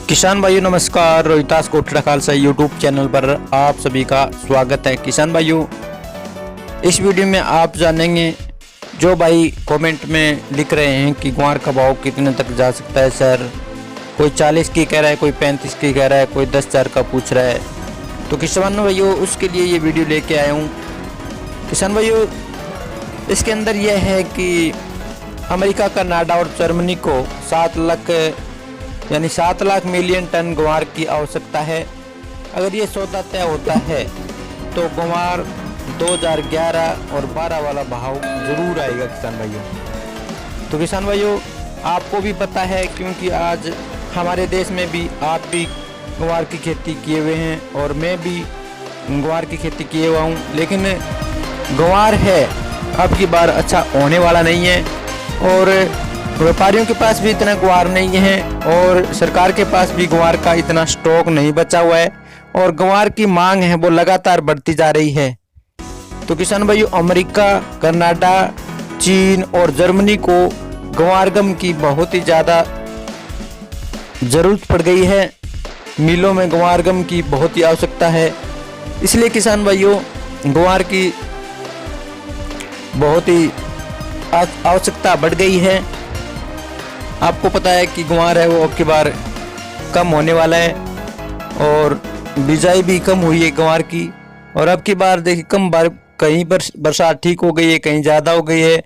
किसान भाइयों नमस्कार। रोहितास कोटड़ा खालसा यूट्यूब चैनल पर आप सभी का स्वागत है। किसान भाइयों, इस वीडियो में आप जानेंगे, जो भाई कमेंट में लिख रहे हैं कि ग्वार का भाव कितने तक जा सकता है सर, कोई 40 की कह रहा है, कोई 35 की कह रहा है, कोई 10,000 का पूछ रहा है। तो किसान भाइयों, उसके लिए ये वीडियो लेके आया हूँ। किसान भाइयों, इसके अंदर यह है कि अमेरिका, कनाडा और जर्मनी को 7 लाख यानी 7 लाख मिलियन टन ग्वार की आवश्यकता है। अगर ये सौदा तय होता है तो ग्वार 2011 और 12 वाला भाव जरूर आएगा किसान भाइयों। तो किसान भाइयों, आपको भी पता है, क्योंकि आज हमारे देश में भी आप भी ग्वार की खेती किए हुए हैं और मैं भी ग्वार की खेती किए हुआ हूँ। लेकिन ग्वार है अब की बार अच्छा होने वाला नहीं है और व्यापारियों के पास भी इतना ग्वार नहीं है और सरकार के पास भी ग्वार का इतना स्टॉक नहीं बचा हुआ है और ग्वार की मांग है वो लगातार बढ़ती जा रही है। तो किसान भाइयों, अमेरिका, कनाडा, चीन और जर्मनी को ग्वार गम की बहुत ही ज़्यादा ज़रूरत पड़ गई है। मिलों में ग्वार गम की बहुत ही आवश्यकता है। इसलिए किसान भाइयों, ग्वार की बहुत ही आवश्यकता बढ़ गई है। आपको पता है कि ग्वार है वो अब की बार कम होने वाला है और बिजाई भी कम हुई है ग्वार की। और अब की बार देखिए, कम बार कहीं पर बरसात ठीक हो गई है, कहीं ज़्यादा हो गई है,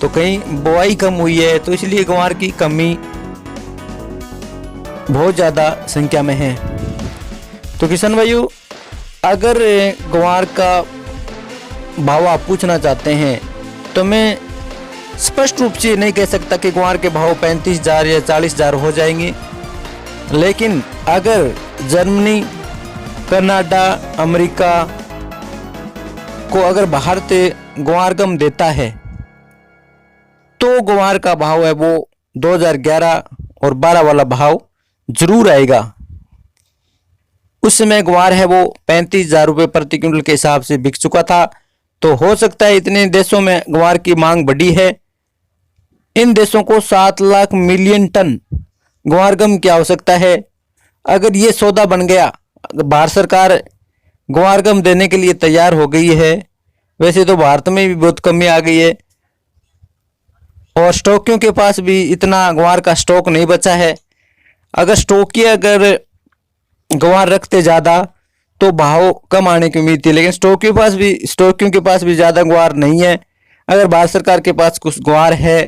तो कहीं बुआई कम हुई है। तो इसलिए ग्वार की कमी बहुत ज़्यादा संख्या में है। तो किसान भाइयों, अगर ग्वार का भाव आप पूछना चाहते हैं तो मैं स्पष्ट रूप से नहीं कह सकता कि ग्वार के भाव 35,000 या 40,000 हो जाएंगे। लेकिन अगर जर्मनी, कनाडा, अमेरिका को अगर बाहर से ग्वार गम देता है तो ग्वार का भाव है वो 2011 और 12 वाला भाव जरूर आएगा। उस समय ग्वार है वो 35,000 रुपये प्रति क्विंटल के हिसाब से बिक चुका था। तो हो सकता है इतने देशों में ग्वार की मांग बढ़ी है। इन देशों को 7 लाख मिलियन टन ग्वार गम की आवश्यकता है। अगर ये सौदा बन गया, भारत सरकार ग्वार गम देने के लिए तैयार हो गई है। वैसे तो भारत में भी बहुत कमी आ गई है और स्टॉकियों के पास भी इतना ग्वार का स्टॉक नहीं बचा है। अगर स्टॉकी अगर ग्वार रखते ज़्यादा तो भाव कम आने की उम्मीद थी, लेकिन स्टॉकियों के पास भी ज़्यादा ग्वार नहीं है। अगर भारत सरकार के पास कुछ ग्वार है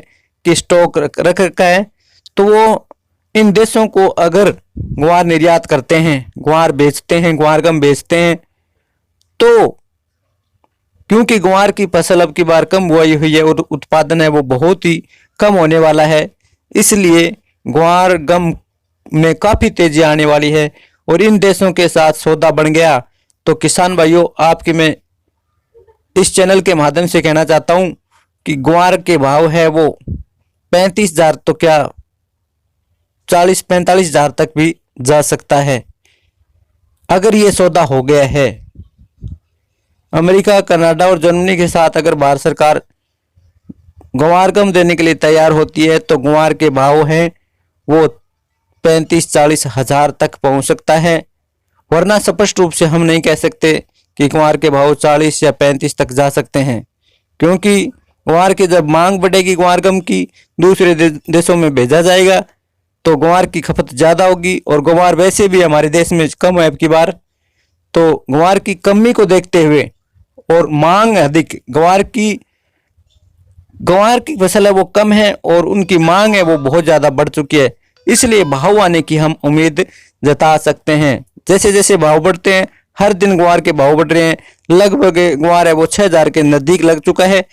कि स्टॉक रख रखा है तो वो इन देशों को अगर ग्वार निर्यात करते हैं, ग्वार बेचते हैं, ग्वार गम बेचते हैं, तो क्योंकि ग्वार की फसल अब की बार कम बुआई हुई है और उत्पादन है वो बहुत ही कम होने वाला है, इसलिए ग्वार गम में काफ़ी तेजी आने वाली है और इन देशों के साथ सौदा बन गया। तो किसान भाइयों, आपके मैं इस चैनल के माध्यम से कहना चाहता हूं कि ग्वार के भाव है वो 35,000 तो क्या 40-45,000 तक भी जा सकता है अगर ये सौदा हो गया है। अमेरिका, कनाडा और जर्मनी के साथ अगर भारत सरकार ग्वार गम देने के लिए तैयार होती है तो ग्वार के भाव हैं वो 35-40 हज़ार तक पहुंच सकता है। वरना स्पष्ट रूप से हम नहीं कह सकते कि ग्वार के भाव 40 या 35 तक जा सकते हैं, क्योंकि ग्वार की जब मांग बढ़ेगी, ग्वार गम की दूसरे देशों में भेजा जाएगा तो ग्वार की खपत ज़्यादा होगी और ग्वार वैसे भी हमारे देश में कम है अब की बार। तो ग्वार की कमी को देखते हुए और मांग अधिक, ग्वार की फसल है वो कम है और उनकी मांग है वो बहुत ज़्यादा बढ़ चुकी है, इसलिए भाव आने की हम उम्मीद जता सकते हैं। जैसे जैसे भाव बढ़ते हैं, हर दिन ग्वार के भाव बढ़ रहे हैं। लगभग ग्वार है वो 6,000 के नज़दीक लग चुका है।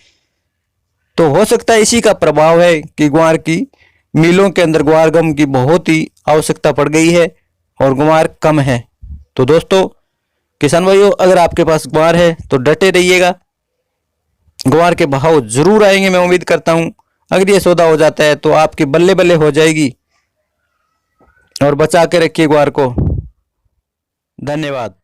तो हो सकता है इसी का प्रभाव है कि ग्वार की मिलों के अंदर ग्वार गम की बहुत ही आवश्यकता पड़ गई है और ग्वार कम है। तो दोस्तों, किसान भाइयों, अगर आपके पास ग्वार है तो डटे रहिएगा, ग्वार के भाव जरूर आएंगे, मैं उम्मीद करता हूं। अगर ये सौदा हो जाता है तो आपकी बल्ले बल्ले हो जाएगी और बचा के रखिए ग्वार को। धन्यवाद।